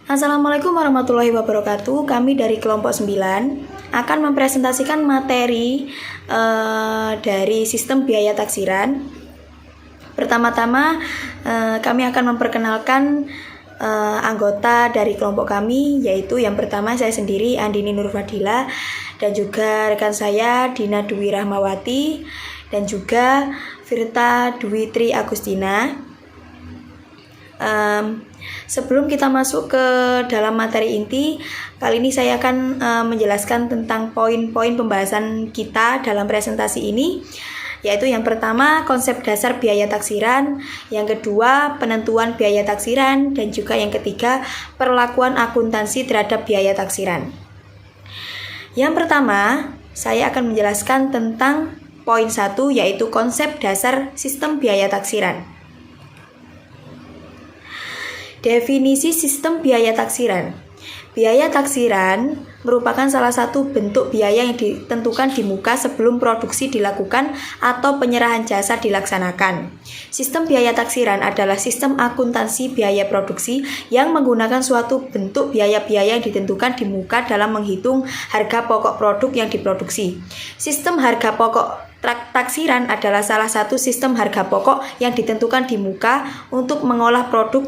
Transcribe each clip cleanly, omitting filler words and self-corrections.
Assalamualaikum warahmatullahi wabarakatuh. Kami dari kelompok 9 akan mempresentasikan materi dari sistem biaya taksiran. Pertama-tama kami akan memperkenalkan anggota dari kelompok kami, yaitu yang pertama saya sendiri Andini Nurfadila, dan juga rekan saya Dina Dwi Rahmawati, dan juga Firta Dwi Tri Agustina. Sebelum kita masuk ke dalam materi inti, kali ini saya akan menjelaskan tentang poin-poin pembahasan kita dalam presentasi ini, yaitu yang pertama konsep dasar biaya taksiran, yang kedua penentuan biaya taksiran, dan juga yang ketiga perlakuan akuntansi terhadap biaya taksiran. Yang pertama, saya akan menjelaskan tentang poin 1, yaitu konsep dasar sistem biaya taksiran. Definisi sistem biaya taksiran. Biaya taksiran merupakan salah satu bentuk biaya yang ditentukan di muka sebelum produksi dilakukan atau penyerahan jasa dilaksanakan. Sistem biaya taksiran adalah sistem akuntansi biaya produksi yang menggunakan suatu bentuk biaya-biaya yang ditentukan di muka dalam menghitung harga pokok produk yang diproduksi. Sistem harga pokok taksiran adalah salah satu sistem harga pokok yang ditentukan di muka untuk mengolah produk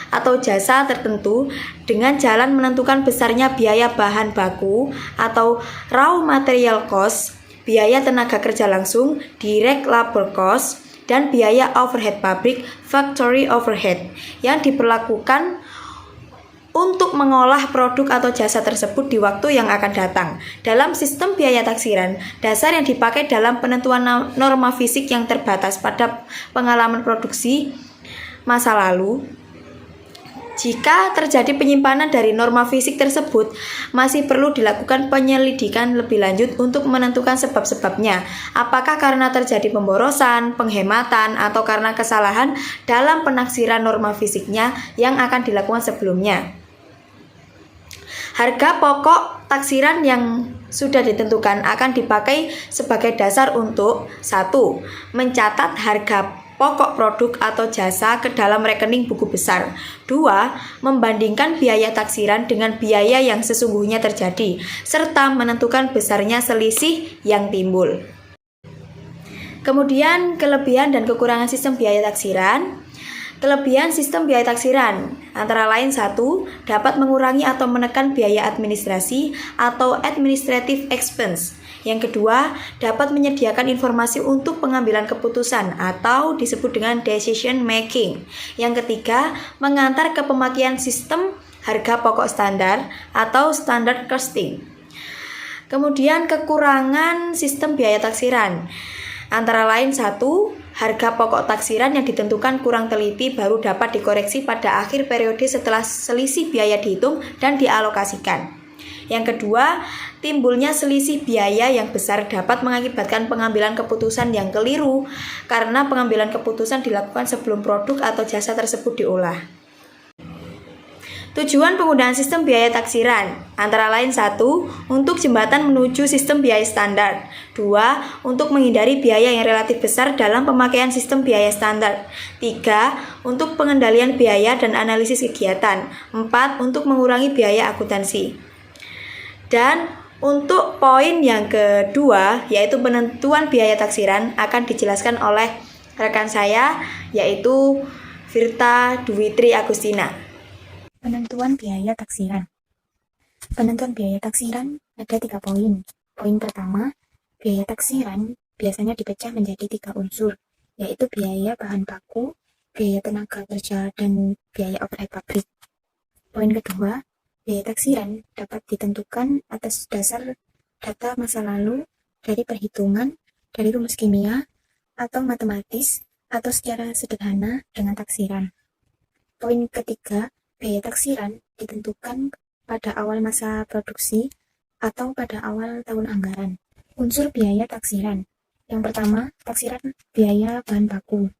atau jasa tertentu dengan jalan menentukan besarnya biaya bahan baku atau raw material cost, biaya tenaga kerja langsung, direct labor cost, dan biaya overhead pabrik, factory overhead, yang diperlakukan untuk mengolah produk atau jasa tersebut di waktu yang akan datang. Dalam sistem biaya taksiran, dasar yang dipakai dalam penentuan norma fisik yang terbatas pada pengalaman produksi masa lalu. Jika terjadi penyimpanan dari norma fisik tersebut, masih perlu dilakukan penyelidikan lebih lanjut untuk menentukan sebab-sebabnya. Apakah karena terjadi pemborosan, penghematan, atau karena kesalahan dalam penaksiran norma fisiknya yang akan dilakukan sebelumnya. Harga pokok taksiran yang sudah ditentukan akan dipakai sebagai dasar untuk 1. Mencatat harga pokok produk atau jasa ke dalam rekening buku besar. 2. Membandingkan biaya taksiran dengan biaya yang sesungguhnya terjadi, serta menentukan besarnya selisih yang timbul. Kemudian kelebihan dan kekurangan sistem biaya taksiran. Kelebihan sistem biaya taksiran antara lain 1. Dapat mengurangi atau menekan biaya administrasi atau administrative expense. Yang kedua, dapat menyediakan informasi untuk pengambilan keputusan atau disebut dengan decision making. Yang ketiga, mengantar ke pemakaian sistem harga pokok standar atau standard costing. Kemudian kekurangan sistem biaya taksiran antara lain 1. Harga pokok taksiran yang ditentukan kurang teliti baru dapat dikoreksi pada akhir periode setelah selisih biaya dihitung dan dialokasikan. Yang kedua, timbulnya selisih biaya yang besar dapat mengakibatkan pengambilan keputusan yang keliru karena pengambilan keputusan dilakukan sebelum produk atau jasa tersebut diolah. Tujuan penggunaan sistem biaya taksiran antara lain 1. Untuk jembatan menuju sistem biaya standar. 2. Untuk menghindari biaya yang relatif besar dalam pemakaian sistem biaya standar. 3. Untuk pengendalian biaya dan analisis kegiatan. 4. Untuk mengurangi biaya akuntansi. Dan untuk poin yang kedua, yaitu penentuan biaya taksiran, akan dijelaskan oleh rekan saya, yaitu Firta Dwi Tri Agustina. Penentuan biaya taksiran. Penentuan biaya taksiran ada 3 poin. Poin pertama, biaya taksiran biasanya dipecah menjadi 3 unsur, yaitu biaya bahan baku, biaya tenaga kerja, dan biaya overhead pabrik. Poin kedua, biaya taksiran dapat ditentukan atas dasar data masa lalu dari perhitungan, dari rumus kimia, atau matematis, atau secara sederhana dengan taksiran. Poin ketiga, biaya taksiran ditentukan pada awal masa produksi atau pada awal tahun anggaran. Unsur biaya taksiran. Yang pertama, taksiran biaya bahan baku.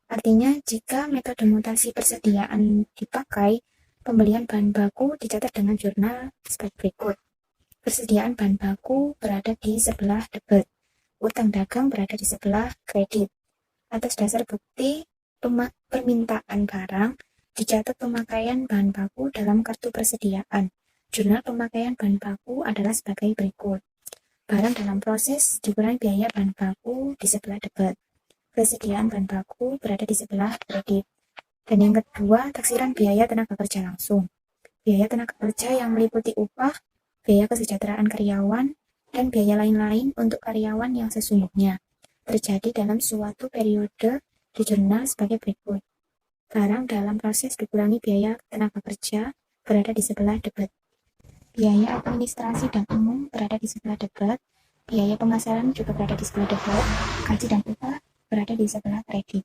Artinya, jika metode mutasi persediaan dipakai, pembelian bahan baku dicatat dengan jurnal sebagai berikut. Persediaan bahan baku berada di sebelah debit, utang dagang berada di sebelah kredit. Atas dasar bukti permintaan barang Dicatat pemakaian bahan baku dalam kartu persediaan. Jurnal pemakaian bahan baku adalah sebagai berikut. Barang dalam proses dikurangi biaya bahan baku di sebelah debit. Persediaan bahan baku berada di sebelah kredit. Dan yang kedua, taksiran biaya tenaga kerja langsung. Biaya tenaga kerja yang meliputi upah, biaya kesejahteraan karyawan, dan biaya lain-lain untuk karyawan yang sesungguhnya terjadi dalam suatu periode di jurnal sebagai berikut. Barang dalam proses dikurangi biaya tenaga kerja berada di sebelah debit. Biaya administrasi dan umum berada di sebelah debit. Biaya pemasaran juga berada di sebelah debit. Gaji dan upah berada di sebelah kredit.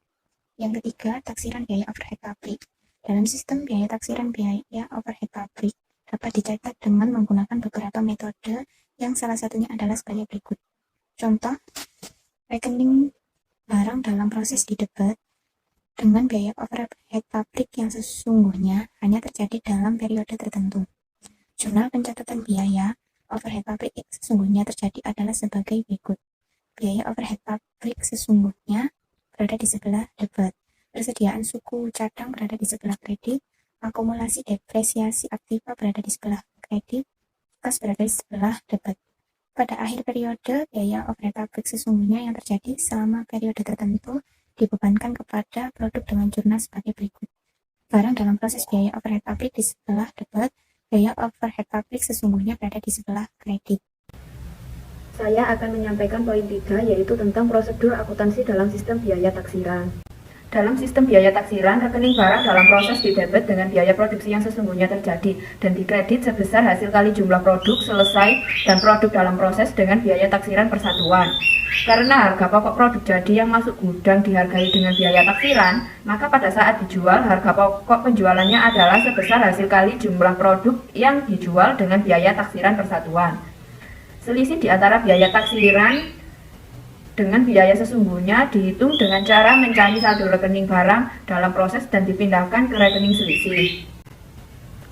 Yang ketiga, taksiran biaya overhead pabrik. Dalam sistem biaya taksiran biaya overhead pabrik dapat dicatat dengan menggunakan beberapa metode yang salah satunya adalah sebagai berikut. Contoh, rekening barang dalam proses di debit dengan biaya overhead pabrik yang sesungguhnya hanya terjadi dalam periode tertentu. Jurnal pencatatan biaya overhead pabrik yang sesungguhnya terjadi adalah sebagai berikut. Biaya overhead pabrik sesungguhnya berada di sebelah debit. Persediaan suku cadang berada di sebelah kredit. Akumulasi depresiasi aktiva berada di sebelah kredit. Kas berada di sebelah debit. Pada akhir periode, biaya overhead pabrik sesungguhnya yang terjadi selama periode tertentu dibebankan kepada produk dengan jurnal sebagai berikut. Barang dalam proses biaya overhead pabrik di sebelah debit, biaya overhead pabrik sesungguhnya berada di sebelah kredit. Saya akan menyampaikan poin 3, yaitu tentang prosedur akuntansi dalam sistem biaya taksiran. Dalam sistem biaya taksiran, rekening barang dalam proses didebet dengan biaya produksi yang sesungguhnya terjadi dan dikredit sebesar hasil kali jumlah produk selesai dan produk dalam proses dengan biaya taksiran persatuan. Karena harga pokok produk jadi yang masuk gudang dihargai dengan biaya taksiran, maka pada saat dijual, harga pokok penjualannya adalah sebesar hasil kali jumlah produk yang dijual dengan biaya taksiran persatuan. Selisih di antara biaya taksiran dengan biaya sesungguhnya dihitung dengan cara mencari saldo rekening barang dalam proses dan dipindahkan ke rekening selisih.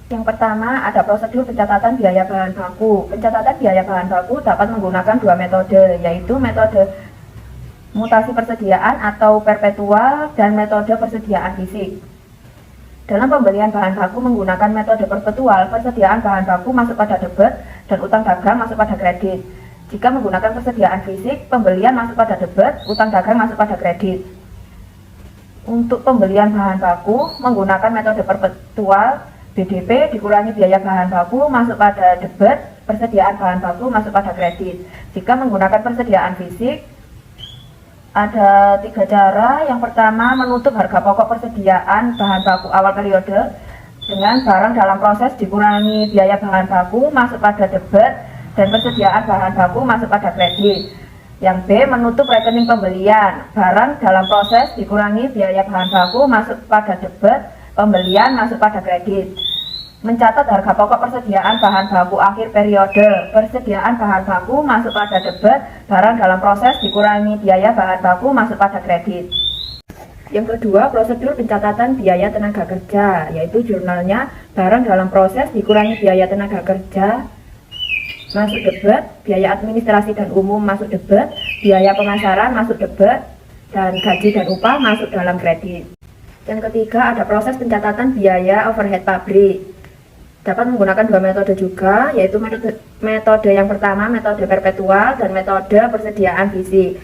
Yang pertama, ada prosedur pencatatan biaya bahan baku. Pencatatan biaya bahan baku dapat menggunakan dua metode, yaitu metode mutasi persediaan atau perpetual dan metode persediaan fisik. Dalam pembelian bahan baku menggunakan metode perpetual, persediaan bahan baku masuk pada debit dan utang dagang masuk pada kredit. Jika menggunakan persediaan fisik, pembelian masuk pada debit, utang dagang masuk pada kredit. Untuk pembelian bahan baku menggunakan metode perpetual, BDP dikurangi biaya bahan baku masuk pada debit, persediaan bahan baku masuk pada kredit. Jika menggunakan persediaan fisik, ada 3 cara. Yang pertama, menutup harga pokok persediaan bahan baku awal periode dengan barang dalam proses dikurangi biaya bahan baku masuk pada debit dan persediaan bahan baku masuk pada kredit. Yang B, menutup rekening pembelian. Barang dalam proses dikurangi biaya bahan baku masuk pada debit, pembelian masuk pada kredit. Mencatat harga pokok persediaan bahan baku akhir periode. Persediaan bahan baku masuk pada debit, barang dalam proses dikurangi biaya bahan baku masuk pada kredit. Yang kedua, prosedur pencatatan biaya tenaga kerja, yaitu jurnalnya barang dalam proses dikurangi biaya tenaga kerja masuk debit, biaya administrasi dan umum masuk debit, biaya pemasaran masuk debit, dan gaji dan upah masuk dalam kredit. Yang ketiga, ada proses pencatatan biaya overhead pabrik. Dapat menggunakan dua metode juga, yaitu metode yang pertama, metode perpetual, dan metode persediaan fisik.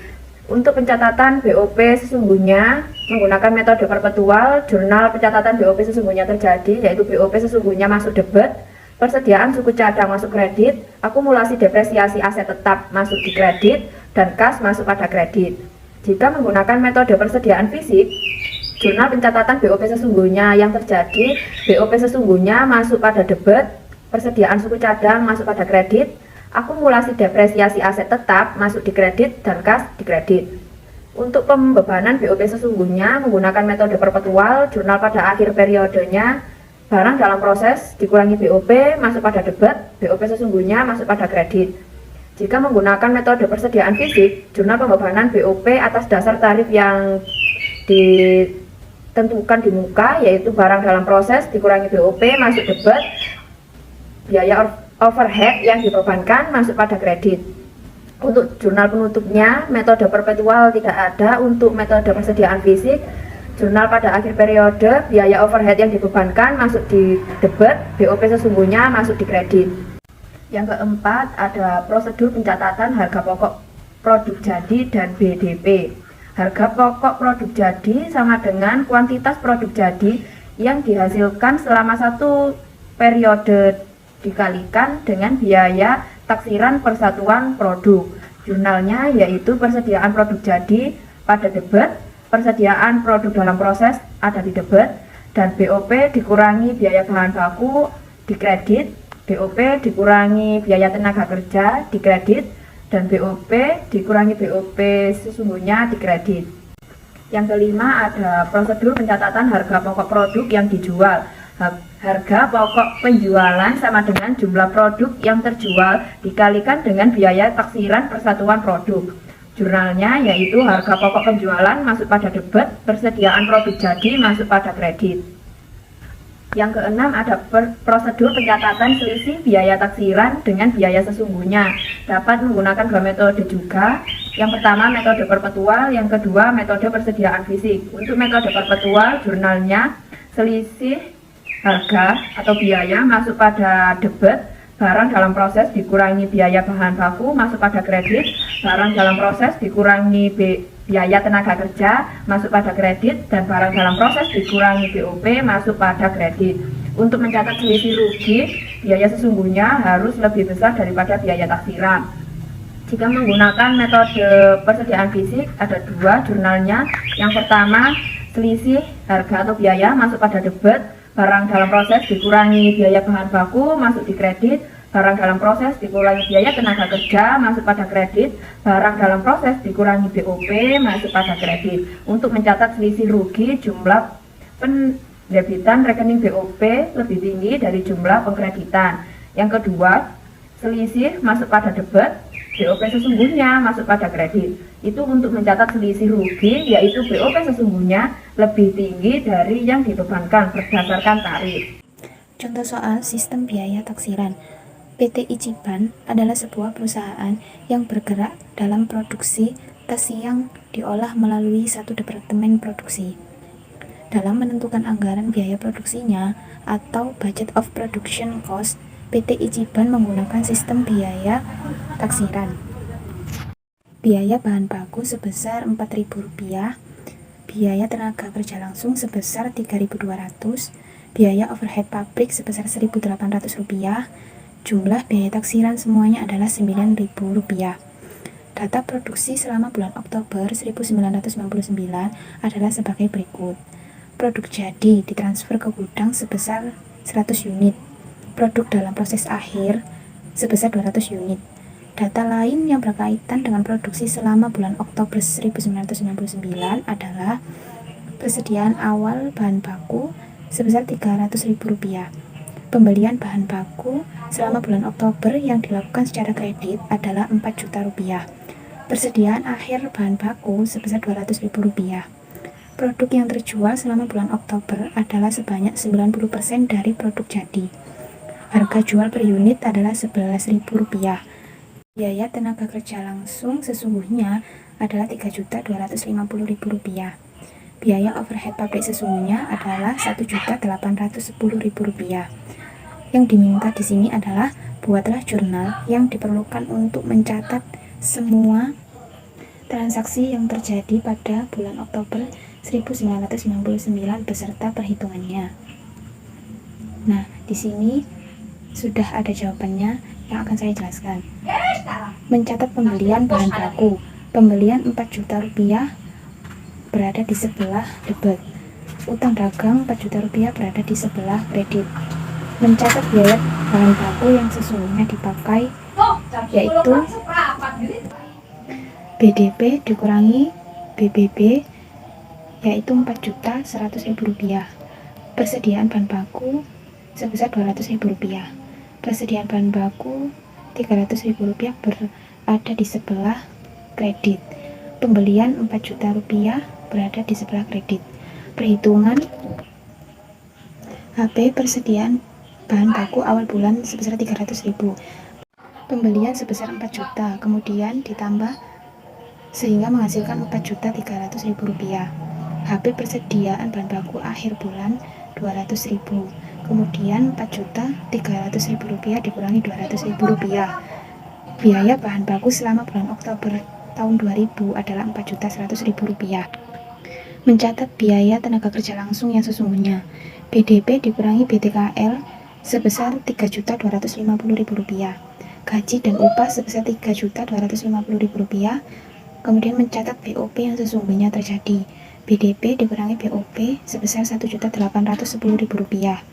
Untuk pencatatan BOP sesungguhnya menggunakan metode perpetual, jurnal pencatatan BOP sesungguhnya terjadi, yaitu BOP sesungguhnya masuk debit, persediaan suku cadang masuk kredit, akumulasi depresiasi aset tetap masuk di kredit, dan kas masuk pada kredit. Jika menggunakan metode persediaan fisik, jurnal pencatatan BOP sesungguhnya yang terjadi, BOP sesungguhnya masuk pada debit, persediaan suku cadang masuk pada kredit, akumulasi depresiasi aset tetap masuk di kredit, dan kas di kredit. Untuk pembebanan BOP sesungguhnya menggunakan metode perpetual, jurnal pada akhir periodenya, barang dalam proses dikurangi BOP masuk pada debit, BOP sesungguhnya masuk pada kredit. Jika menggunakan metode persediaan fisik, jurnal pembebanan BOP atas dasar tarif yang ditentukan di muka, yaitu barang dalam proses dikurangi BOP masuk debit, biaya overhead yang dibebankan masuk pada kredit. Untuk jurnal penutupnya, metode perpetual tidak ada. Untuk metode persediaan fisik, Jurnal pada akhir periode, biaya overhead yang dibebankan masuk di debit, BOP sesungguhnya masuk di kredit. Yang keempat, ada prosedur pencatatan harga pokok produk jadi dan BDP. Harga pokok produk jadi sama dengan kuantitas produk jadi yang dihasilkan selama satu periode dikalikan dengan biaya taksiran persatuan produk. Jurnalnya yaitu persediaan produk jadi pada debit, persediaan produk dalam proses ada di debit, dan BOP dikurangi biaya bahan baku di kredit, BOP dikurangi biaya tenaga kerja di kredit, dan BOP dikurangi BOP sesungguhnya di kredit. Yang kelima, ada prosedur pencatatan harga pokok produk yang dijual. Harga pokok penjualan sama dengan jumlah produk yang terjual dikalikan dengan biaya taksiran persatuan produk. Jurnalnya yaitu harga pokok penjualan masuk pada debit, persediaan produk jadi masuk pada kredit. Yang keenam, ada prosedur pencatatan selisih biaya taksiran dengan biaya sesungguhnya. Dapat menggunakan dua metode juga. Yang pertama metode perpetual, yang kedua metode persediaan fisik. Untuk metode perpetual, jurnalnya selisih harga atau biaya masuk pada debit, barang dalam proses dikurangi biaya bahan baku masuk pada kredit, barang dalam proses dikurangi biaya tenaga kerja masuk pada kredit, dan barang dalam proses dikurangi BOP masuk pada kredit. Untuk mencatat selisih rugi, biaya sesungguhnya harus lebih besar daripada biaya taksiran. Jika menggunakan metode persediaan fisik, ada dua jurnalnya. Yang pertama, selisih harga atau biaya masuk pada debit, barang dalam proses dikurangi biaya bahan baku masuk di kredit, barang dalam proses dikurangi biaya tenaga kerja masuk pada kredit, barang dalam proses dikurangi BOP masuk pada kredit. Untuk mencatat selisih rugi, jumlah pendebitan rekening BOP lebih tinggi dari jumlah pengkreditan. Yang kedua, selisih masuk pada debit, BOP sesungguhnya masuk pada kredit. Itu untuk mencatat selisih rugi, yaitu BOP sesungguhnya lebih tinggi dari yang dibebankan berdasarkan tarif. Contoh soal sistem biaya taksiran. PT Ichiban adalah sebuah perusahaan yang bergerak dalam produksi tas yang diolah melalui satu departemen produksi. Dalam menentukan anggaran biaya produksinya atau budget of production cost, PT Ichiban menggunakan sistem biaya taksiran. Biaya bahan baku sebesar Rp4.000, biaya tenaga kerja langsung sebesar Rp3.200, biaya overhead pabrik sebesar Rp1.800, jumlah biaya taksiran semuanya adalah Rp9.000. Data produksi selama bulan Oktober 1999 adalah sebagai berikut. Produk jadi ditransfer ke gudang sebesar 100 unit. Produk dalam proses akhir sebesar 200 unit. Data lain yang berkaitan dengan produksi selama bulan Oktober 1999 adalah persediaan awal bahan baku sebesar Rp300.000. Pembelian bahan baku selama bulan Oktober yang dilakukan secara kredit adalah Rp4 juta. Persediaan akhir bahan baku sebesar Rp200.000. Produk yang terjual selama bulan Oktober adalah sebanyak 90% dari produk jadi. Harga jual per unit adalah Rp11.000. Biaya tenaga kerja langsung sesungguhnya adalah Rp3.250.000. Biaya overhead pabrik sesungguhnya adalah Rp1.810.000. Yang diminta di sini adalah buatlah jurnal yang diperlukan untuk mencatat semua transaksi yang terjadi pada bulan Oktober 1999 beserta perhitungannya. Nah, di sini sudah ada jawabannya yang akan saya jelaskan. Mencatat pembelian bahan baku. Pembelian Rp4 juta berada di sebelah debit. Utang dagang Rp4 juta berada di sebelah kredit. Mencatat biaya bahan baku yang sesungguhnya dipakai yaitu BDP dikurangi BBB yaitu Rp4.100.000. Persediaan bahan baku sebesar Rp200.000. Persediaan bahan baku Rp300.000 berada di sebelah kredit. Pembelian Rp4 juta berada di sebelah kredit. Perhitungan HP persediaan bahan baku awal bulan sebesar Rp300.000. Pembelian sebesar Rp4 juta, kemudian ditambah sehingga menghasilkan Rp4.300.000. HP persediaan bahan baku akhir bulan 200.000. Kemudian 4.300.000 rupiah dikurangi 200.000 rupiah. Biaya bahan baku selama bulan Oktober tahun 2000 adalah 4.100.000 rupiah. Mencatat biaya tenaga kerja langsung yang sesungguhnya. BDP dikurangi BTKL sebesar 3.250.000 rupiah. Gaji dan upah sebesar 3.250.000 rupiah. Kemudian mencatat BOP yang sesungguhnya terjadi. BDP dikurangi BOP sebesar 1.810.000 rupiah.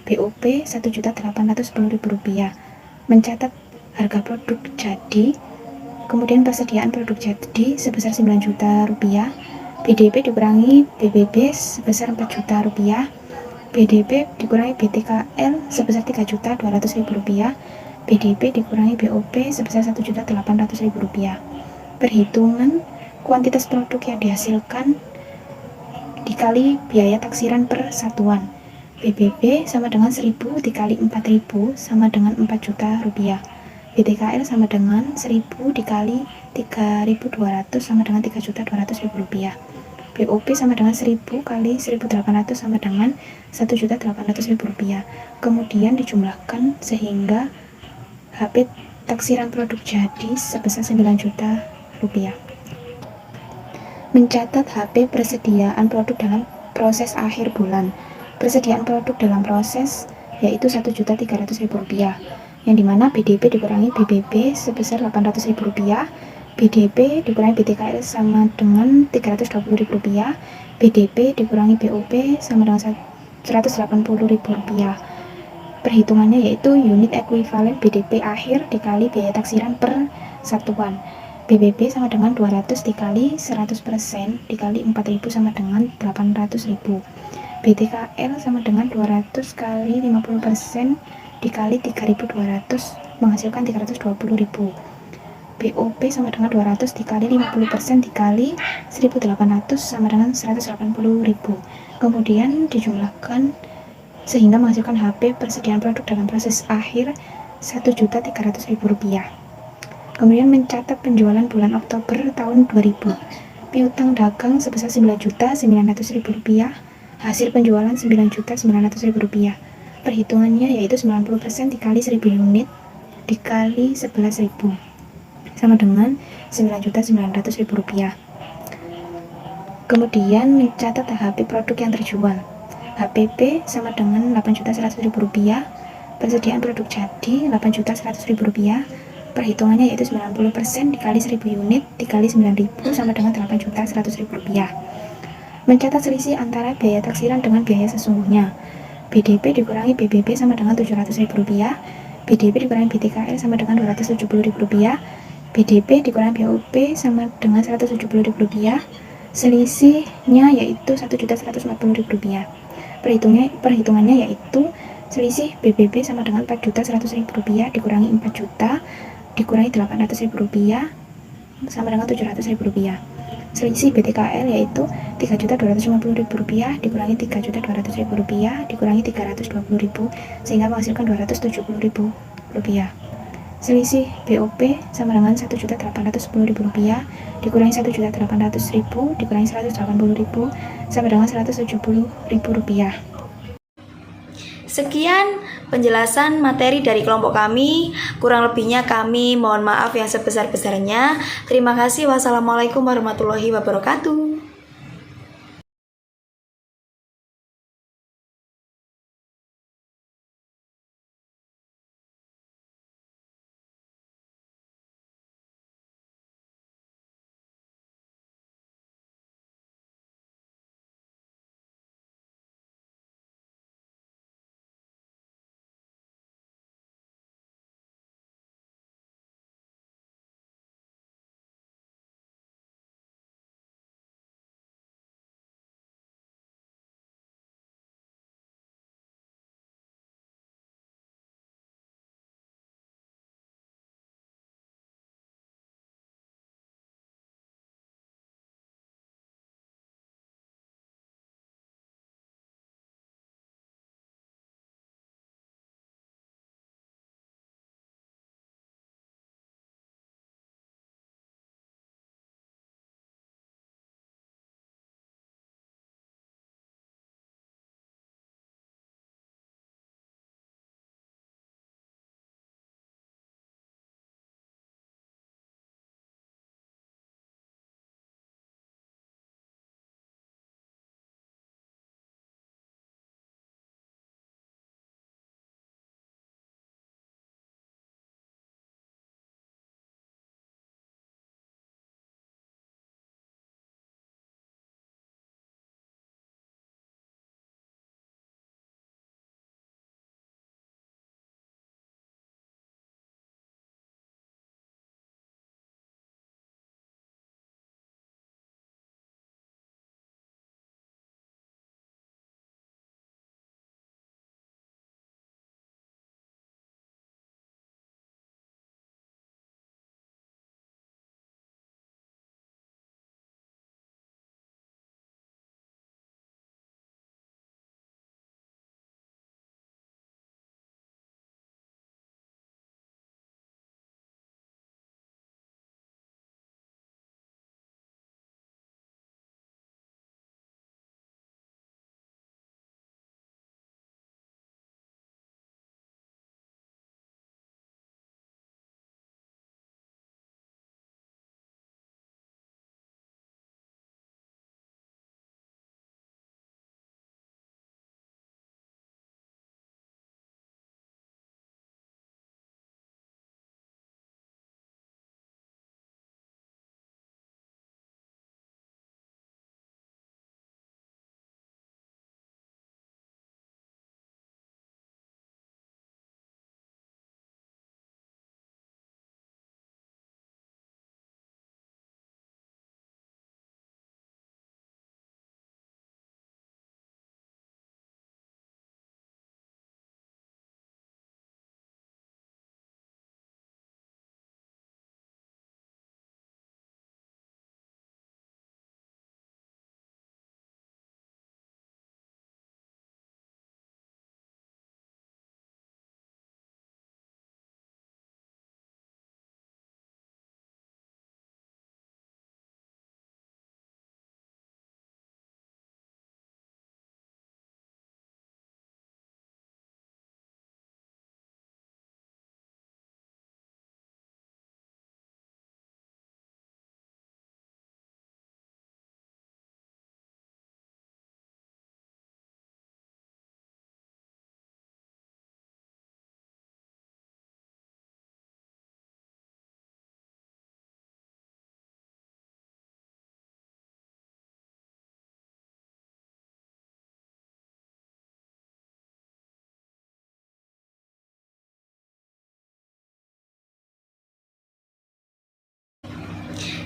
BOP 1.810.000 rupiah. Mencatat harga produk jadi, kemudian persediaan produk jadi sebesar 9 juta rupiah. BDP dikurangi BBB sebesar 4 juta rupiah. BDP dikurangi BTKL sebesar 3.200.000 rupiah. BDP dikurangi BOP sebesar 1.800.000 rupiah. Perhitungan kuantitas produk yang dihasilkan dikali biaya taksiran per satuan. BBB sama dengan 1000 dikali 4000 sama dengan 4 juta rupiah. BTKL sama dengan 1000 dikali 3200 sama dengan 3.200.000 rupiah. BOP sama dengan 1000 kali 1800 sama dengan 1.800.000 rupiah. Kemudian dijumlahkan sehingga HP taksiran produk jadi sebesar 9 juta rupiah. Mencatat HP persediaan produk dalam proses akhir bulan. Persediaan produk dalam proses yaitu 1.300.000 rupiah, yang dimana BDP dikurangi BBB sebesar 800.000 rupiah, BDP dikurangi BTKL sama dengan 320.000 rupiah, BDP dikurangi BOP sama dengan 180.000 rupiah. Perhitungannya yaitu unit ekuivalen BDP akhir dikali biaya taksiran per satuan. BBB sama dengan 200 dikali 100% dikali 4.000 sama dengan 800.000. BTKL sama dengan 200 kali 50% dikali 3.200 menghasilkan 320.000. BOP sama dengan 200 dikali 50% dikali 1.800 sama dengan 180.000. Kemudian dijumlahkan sehingga menghasilkan HP persediaan produk dalam proses akhir 1.300.000 rupiah. Kemudian mencatat penjualan bulan Oktober tahun 2000. Piutang dagang sebesar 9.900.000 rupiah. Hasil penjualan 9.900.000 rupiah. Perhitungannya yaitu 90% dikali 1000 unit dikali 11.000 sama dengan 9.900.000 rupiah. Kemudian mencatat HP produk yang terjual. HPP sama dengan 8.100.000 rupiah. Persediaan produk jadi 8.100.000 rupiah. Perhitungannya yaitu 90% dikali 1000 unit dikali 9.000 sama dengan 8.100.000 rupiah. Mencatat selisih antara biaya taksiran dengan biaya sesungguhnya. BDP dikurangi BBB sama dengan 700.000 rupiah. BDP dikurangi BTKL sama dengan 270.000 rupiah. BDP dikurangi BOP sama dengan 170.000 rupiah. Selisihnya yaitu 1.140.000 rupiah. Perhitungannya yaitu selisih BBB sama dengan 4.100.000 rupiah dikurangi 4 juta dikurangi 800.000 rupiah sama dengan 700.000 rupiah. Selisih BTKL yaitu 3.250.000 rupiah dikurangi 3.200.000 rupiah dikurangi 320.000 sehingga menghasilkan 270.000 rupiah. Selisih BOP sama dengan 1.810.000 rupiah dikurangi 1.800.000 dikurangi 180.000 sama dengan 170.000 rupiah. Sekian penjelasan materi dari kelompok kami. Kurang lebihnya kami mohon maaf yang sebesar-besarnya. Terima kasih. Wassalamualaikum warahmatullahi wabarakatuh.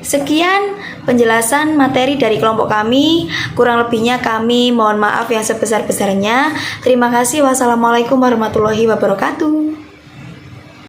Sekian penjelasan materi dari kelompok kami. Kurang lebihnya kami mohon maaf yang sebesar-besarnya. Terima kasih. Wassalamualaikum warahmatullahi wabarakatuh.